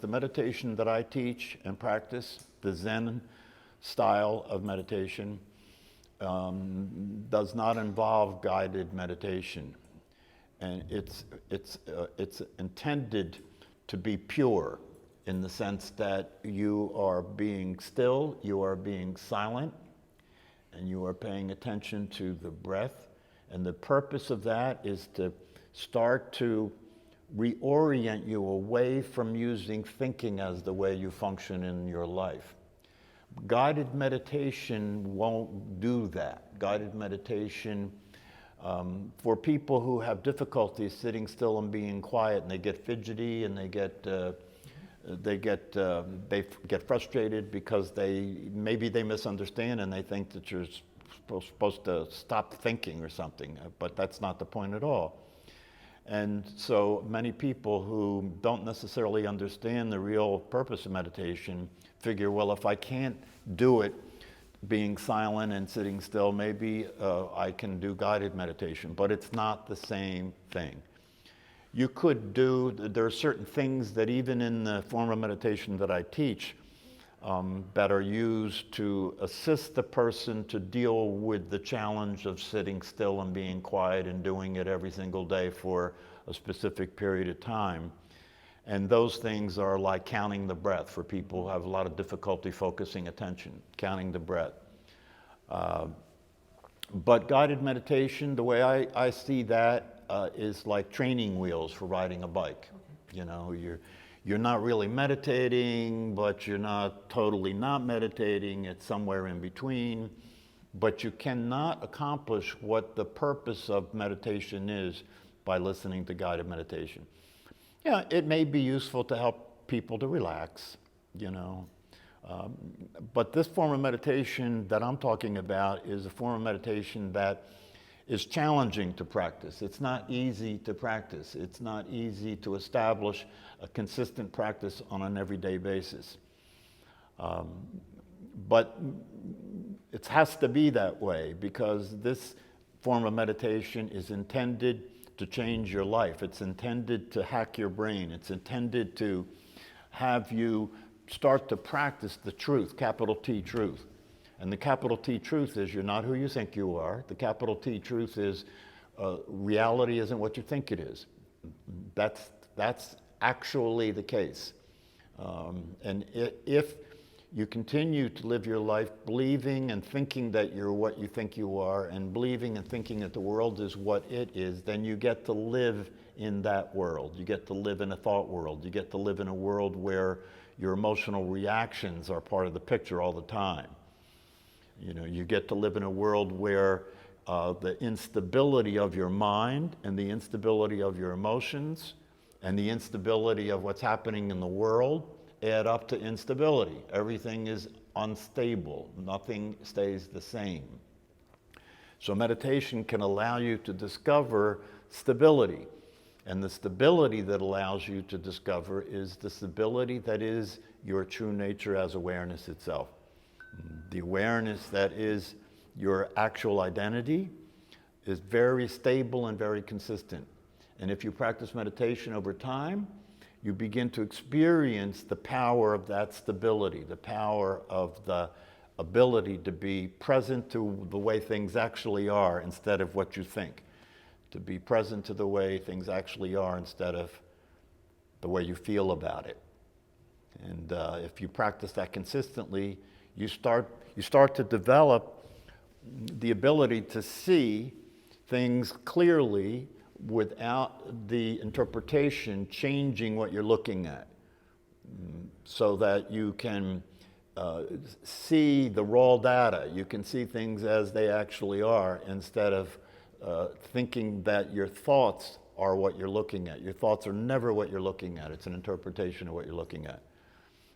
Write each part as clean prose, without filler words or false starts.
the meditation that I teach and practice, the Zen style of meditation, does not involve guided meditation. And it's intended to be pure in the sense that you are being still, you are being silent, and you are paying attention to the breath. And the purpose of that is to start to reorient you away from using thinking as the way you function in your life. Guided meditation won't do that. Guided meditation, for people who have difficulty sitting still and being quiet, and they get fidgety and they get frustrated because maybe they misunderstand and they think that you're supposed to stop thinking or something, but that's not the point at all. And so many people who don't necessarily understand the real purpose of meditation figure, well, if I can't do it being silent and sitting still, maybe I can do guided meditation, but it's not the same thing. You could there are certain things that even in the form of meditation that I teach that are used to assist the person to deal with the challenge of sitting still and being quiet and doing it every single day for a specific period of time. And those things are like counting the breath for people who have a lot of difficulty focusing attention, counting the breath. But guided meditation, the way I see that, is like training wheels for riding a bike. You know, you're not really meditating, but you're not totally not meditating. It's somewhere in between. But you cannot accomplish what the purpose of meditation is by listening to guided meditation. Yeah, it may be useful to help people to relax, you know. But this form of meditation that I'm talking about is a form of meditation that is challenging to practice. It's not easy to practice. It's not easy to establish a consistent practice on an everyday basis. But it has to be that way because this form of meditation is intended to change your life. It's intended to hack your brain. It's intended to have you start to practice the truth, capital T truth. And the capital T truth is you're not who you think you are. The capital T truth is reality isn't what you think it is. That's actually the case. And if you continue to live your life believing and thinking that you're what you think you are and believing and thinking that the world is what it is, then you get to live in that world. You get to live in a thought world. You get to live in a world where your emotional reactions are part of the picture all the time. You know, you get to live in a world where the instability of your mind and the instability of your emotions and the instability of what's happening in the world add up to instability. Everything is unstable. Nothing stays the same. So meditation can allow you to discover stability. And the stability that allows you to discover is the stability that is your true nature as awareness itself. The awareness that is your actual identity is very stable and very consistent. And if you practice meditation over time, you begin to experience the power of that stability, the power of the ability to be present to the way things actually are instead of what you think. To be present to the way things actually are instead of the way you feel about it. And if you practice that consistently, you start to develop the ability to see things clearly without the interpretation changing what you're looking at, so that you can see the raw data. You can see things as they actually are instead of thinking that your thoughts are what you're looking at. Your thoughts are never what you're looking at. It's an interpretation of what you're looking at.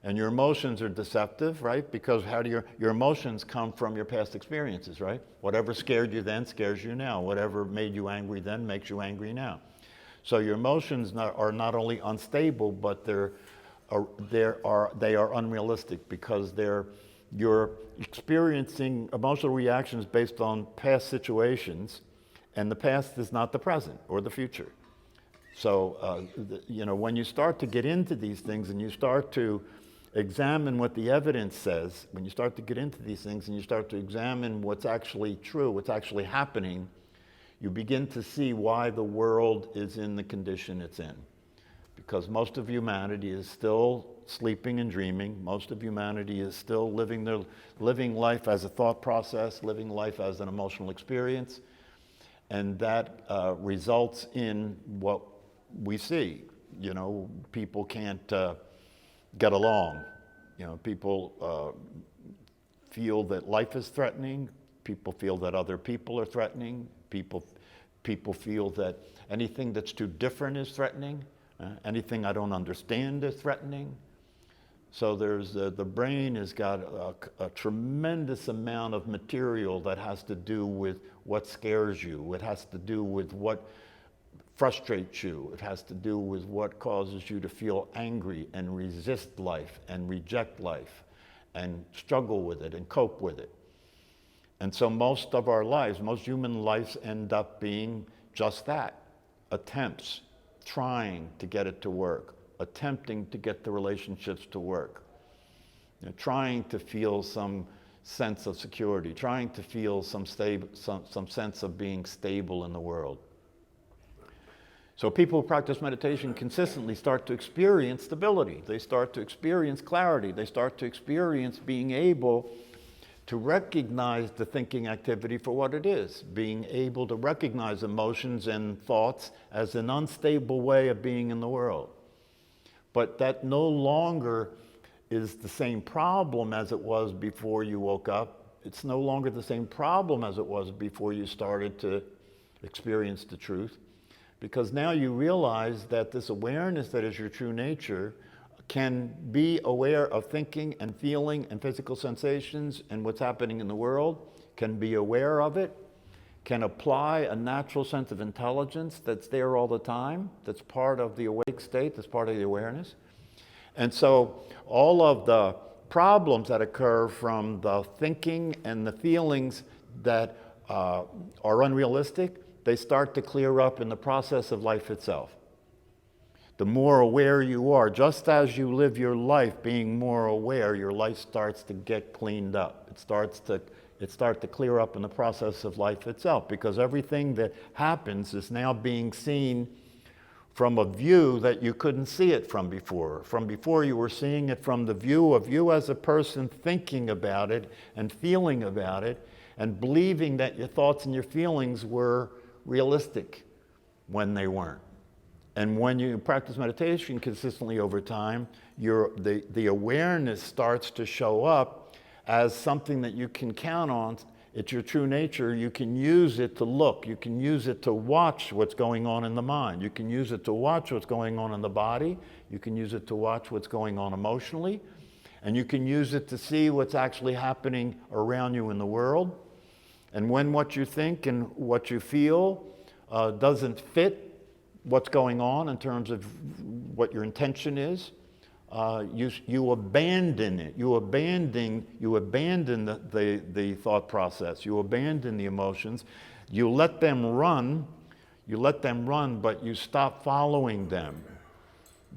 And your emotions are deceptive, right? Because how do your emotions come from your past experiences, right? Whatever scared you then scares you now. Whatever made you angry then makes you angry now. So your emotions are not only unstable, but they are unrealistic because you're experiencing emotional reactions based on past situations, and the past is not the present or the future. So, when you start to get into these things and you start to examine what the evidence says, when you start to get into these things and you start to examine what's actually true, what's actually happening, you begin to see why the world is in the condition it's in. Because most of humanity is still sleeping and dreaming. Most of humanity is still living life as a thought process, living life as an emotional experience. And that results in what we see. People can't get along. People feel that life is threatening. People feel that other people are threatening. People feel that anything that's too different is threatening. Anything I don't understand is threatening. So the brain has got a tremendous amount of material that has to do with what scares you. It has to do with what frustrates you. It has to do with what causes you to feel angry and resist life and reject life and struggle with it and cope with it. And so most of our lives, most human lives end up being just that, attempts, trying to get it to work, attempting to get the relationships to work, trying to feel some sense of security, trying to feel some sense of being stable in the world. So people who practice meditation consistently start to experience stability. They start to experience clarity. They start to experience being able to recognize the thinking activity for what it is, being able to recognize emotions and thoughts as an unstable way of being in the world. But that no longer is the same problem as it was before you woke up. It's no longer the same problem as it was before you started to experience the truth. Because now you realize that this awareness that is your true nature can be aware of thinking and feeling and physical sensations and what's happening in the world, can be aware of it, can apply a natural sense of intelligence that's there all the time, that's part of the awake state, that's part of the awareness. And so all of the problems that occur from the thinking and the feelings that are unrealistic, they start to clear up in the process of life itself. The more aware you are, just as you live your life being more aware, your life starts to get cleaned up. It starts to clear up in the process of life itself, because everything that happens is now being seen from a view that you couldn't see it from before. From before, you were seeing it from the view of you as a person thinking about it and feeling about it and believing that your thoughts and your feelings were realistic when they weren't. And when you practice meditation consistently over time, the awareness starts to show up as something that you can count on. It's your true nature. You can use it to look. You can use it to watch what's going on in the mind. You can use it to watch what's going on in the body. You can use it to watch what's going on emotionally. And you can use it to see what's actually happening around you in the world. And when what you think and what you feel doesn't fit what's going on in terms of what your intention is, you abandon it. You abandon the thought process. You abandon the emotions. You let them run. But you stop following them.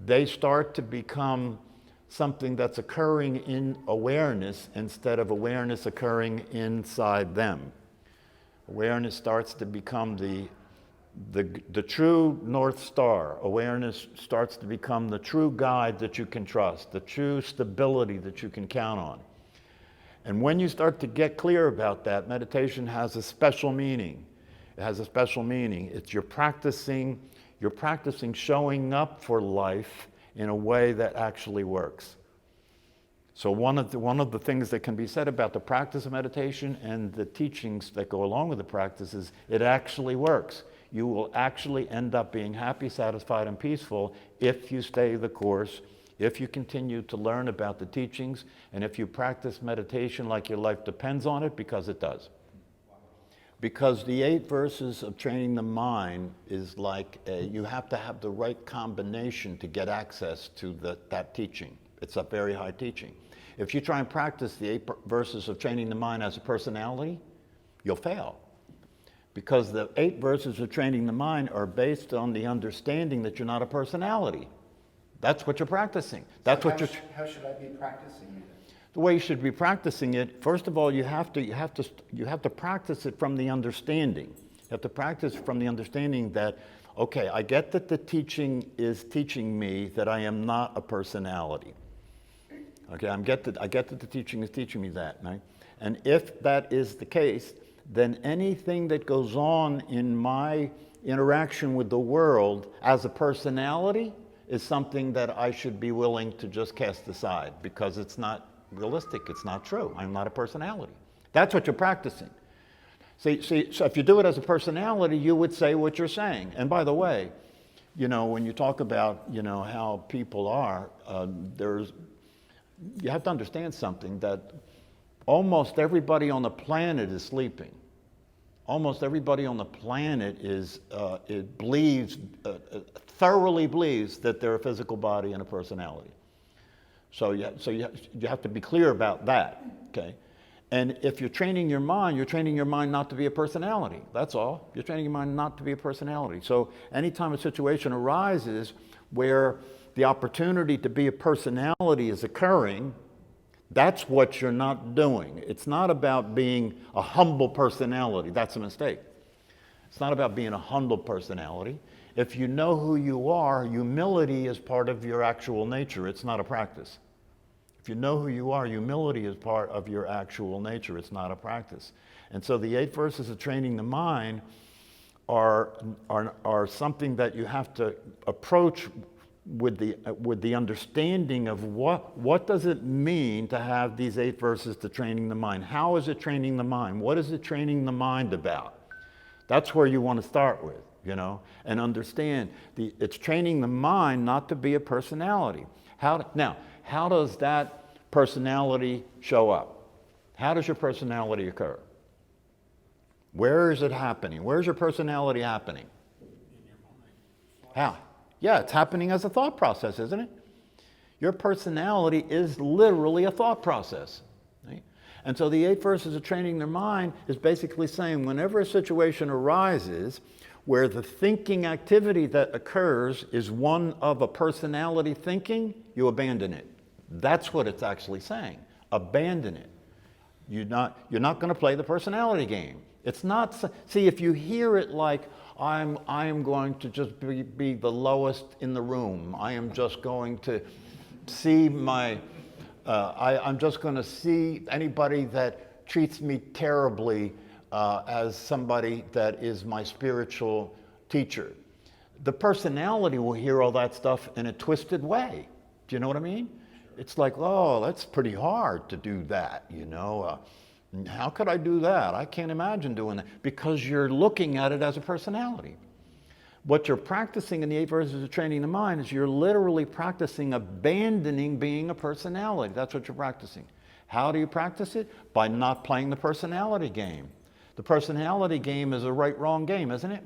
They start to become something that's occurring in awareness instead of awareness occurring inside them. Awareness starts to become the true North Star. Awareness starts to become the true guide that you can trust, the true stability that you can count on. And when you start to get clear about that, meditation has a special meaning. It has a special meaning. It's you're practicing showing up for life in a way that actually works. So one of the things that can be said about the practice of meditation and the teachings that go along with the practice is it actually works. You will actually end up being happy, satisfied, and peaceful if you stay the course, if you continue to learn about the teachings, and if you practice meditation like your life depends on it, because it does. Because the 8 verses of training the mind is like you have to have the right combination to get access to that teaching. It's a very high teaching. If you try and practice the 8 verses of training the mind as a personality, you'll fail. Because the 8 verses of training the mind are based on the understanding that you're not a personality. That's what you're practicing. That's So what you're. How should I be practicing it? The way you should be practicing it, first of all, you have to practice it from the understanding. You have to practice from the understanding that, okay, I get that the teaching is teaching me that I am not a personality. Okay, I get that the teaching is teaching me that, right? And if that is the case, then anything that goes on in my interaction with the world as a personality is something that I should be willing to just cast aside, because it's not realistic, it's not true. I'm not a personality. That's what you're practicing. See, so if you do it as a personality, you would say what you're saying. And by the way, when you talk about, how people are, you have to understand something, that almost everybody on the planet is sleeping. Almost everybody on the planet thoroughly believes that they're a physical body and a personality. So you have to be clear about that, okay? And if you're training your mind not to be a personality. That's all. You're training your mind not to be a personality. So anytime a situation arises where the opportunity to be a personality is occurring, that's what you're not doing. It's not about being a humble personality. That's a mistake. It's not about being a humble personality. If you know who you are, humility is part of your actual nature. It's not a practice. If you know who you are, humility is part of your actual nature. It's not a practice. And so the 8 verses of training the mind are something that you have to approach with the understanding of what does it mean to have these 8 verses to training the mind? How is it training the mind? What is it training the mind about? That's where you want to start with, and understand it's training the mind not to be a personality. How does that personality show up? How does your personality occur? Where is it happening? Where's your personality happening? In your mind. How? Yeah, it's happening as a thought process, isn't it? Your personality is literally a thought process. Right? And so the 8 verses of training their mind is basically saying whenever a situation arises where the thinking activity that occurs is one of a personality thinking, you abandon it. That's what it's actually saying. Abandon it. You're not going to play the personality game. It's not. See, if you hear it like I am going to just be the lowest in the room. I am just going to see I'm just going to see anybody that treats me terribly as somebody that is my spiritual teacher. The personality will hear all that stuff in a twisted way. Do you know what I mean? It's like, oh, that's pretty hard to do that, how could I do that? I can't imagine doing that, because you're looking at it as a personality. What you're practicing in the 8 verses of training the mind is you're literally practicing abandoning being a personality. That's what you're practicing. How do you practice it? By not playing the personality game. The personality game is a right-wrong game, isn't it?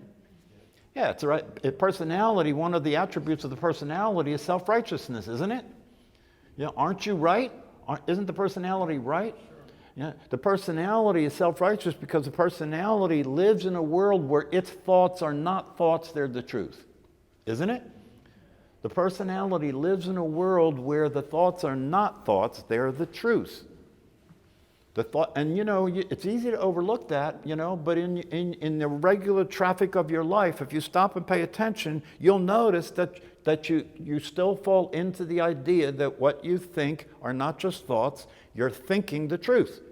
Yeah, it's a right. Personality, one of the attributes of the personality is self-righteousness, isn't it? Yeah, aren't you right? Isn't the personality right? Yeah, the personality is self-righteous because the personality lives in a world where its thoughts are not thoughts, they're the truth. Isn't it? The personality lives in a world where the thoughts are not thoughts, they're the truth. It's easy to overlook that, but in the regular traffic of your life, if you stop and pay attention, you'll notice that you still fall into the idea that what you think are not just thoughts, you're thinking the truth.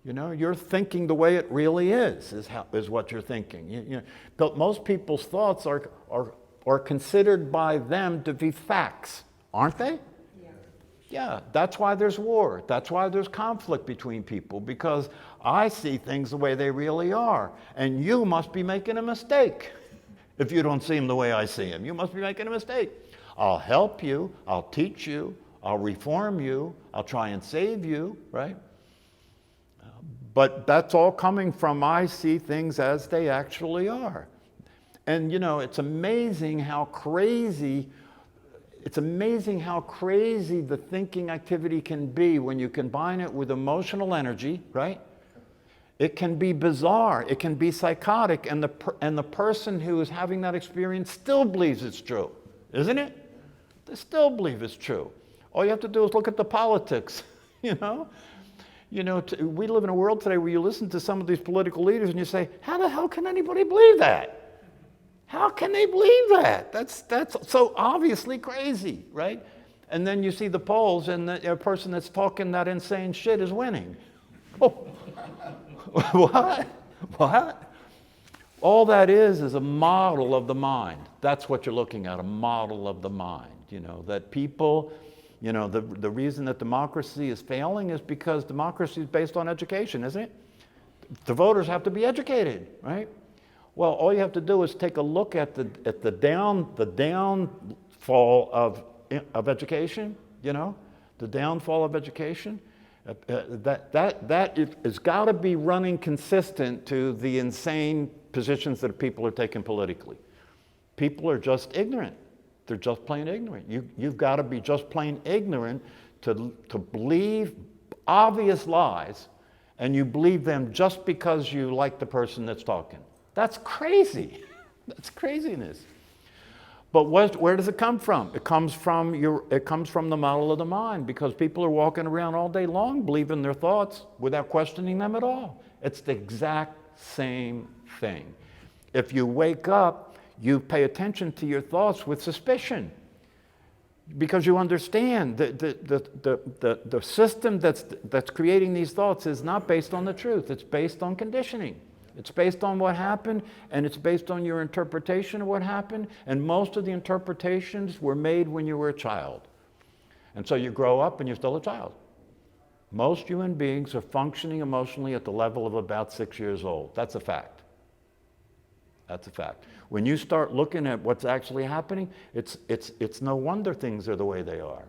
You're thinking the way it really is what you're thinking. But most people's thoughts are considered by them to be facts, aren't they? Yeah, that's why there's war. That's why there's conflict between people, because I see things the way they really are. And you must be making a mistake if you don't see them the way I see them. You must be making a mistake. I'll help you. I'll teach you. I'll reform you. I'll try and save you, right? But that's all coming from I see things as they actually are. And it's amazing how crazy the thinking activity can be when you combine it with emotional energy, right? It can be bizarre. It can be psychotic. And the person who is having that experience still believes it's true, isn't it? They still believe it's true. All you have to do is look at the politics, you know? We live in a world today where you listen to some of these political leaders and you say, how the hell can anybody believe that? How can they believe that? That's so obviously crazy, right? And then you see the polls and the person that's talking that insane shit is winning. Oh, what? What? All that is a model of the mind. That's what you're looking at, a model of the mind. That people, the reason that democracy is failing is because democracy is based on education, isn't it? The voters have to be educated, right? Well, all you have to do is take a look at the downfall of education, the downfall of education. That has got to be running consistent to the insane positions that people are taking politically. People are just ignorant. They're just plain ignorant. You've got to be just plain ignorant to believe obvious lies, and you believe them just because you like the person that's talking. That's crazy. That's craziness. But where does it come from? It comes from the model of the mind, because people are walking around all day long believing their thoughts without questioning them at all. It's the exact same thing. If you wake up, you pay attention to your thoughts with suspicion, because you understand that the system that's creating these thoughts is not based on the truth. It's based on conditioning. It's based on what happened, and it's based on your interpretation of what happened, and most of the interpretations were made when you were a child. And so you grow up and you're still a child. Most human beings are functioning emotionally at the level of about 6 years old. That's a fact. That's a fact. When you start looking at what's actually happening, it's no wonder things are the way they are.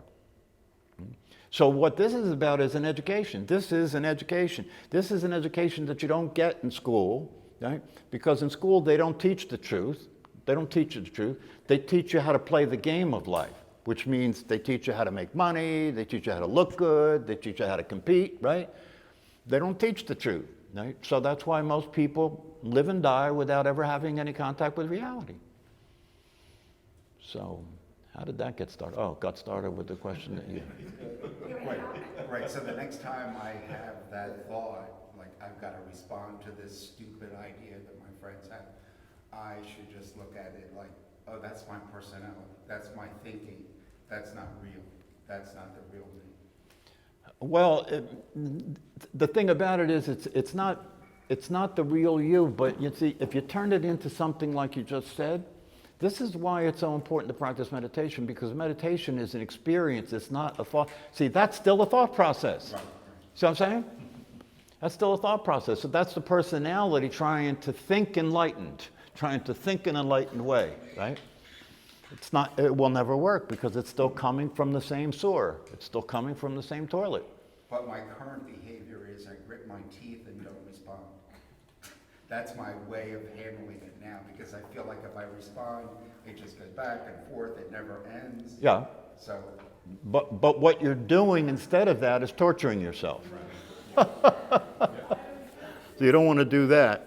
So what this is about is an education. This is an education. This is an education that you don't get in school, right? Because in school they don't teach the truth. They don't teach you the truth. They teach you how to play the game of life, which means they teach you how to make money, they teach you how to look good, they teach you how to compete, right? They don't teach the truth, right? So that's why most people live and die without ever having any contact with reality. So how did that get started? Oh, it got started with the question that you... Right, so the next time I have that thought, like I've got to respond to this stupid idea that my friends have, I should just look at it like, oh, that's my personality, that's my thinking, that's not real, that's not the real me. Well, the thing about it is it's not the real you, but you see, if you turn it into something like you just said, this is why it's so important to practice meditation, because meditation is an experience, it's not a thought. See, that's still a thought process. Right. See what I'm saying? That's still a thought process. So that's the personality trying to think enlightened, trying to think in an enlightened way, right? It will never work, because it's still coming from the same sewer. It's still coming from the same toilet. But my current behavior is I grit my teeth and don't respond. That's my way of handling it now, because I feel like if I respond, it just goes back and forth, it never ends. Yeah. So. But what you're doing instead of that is torturing yourself. Right. So you don't want to do that.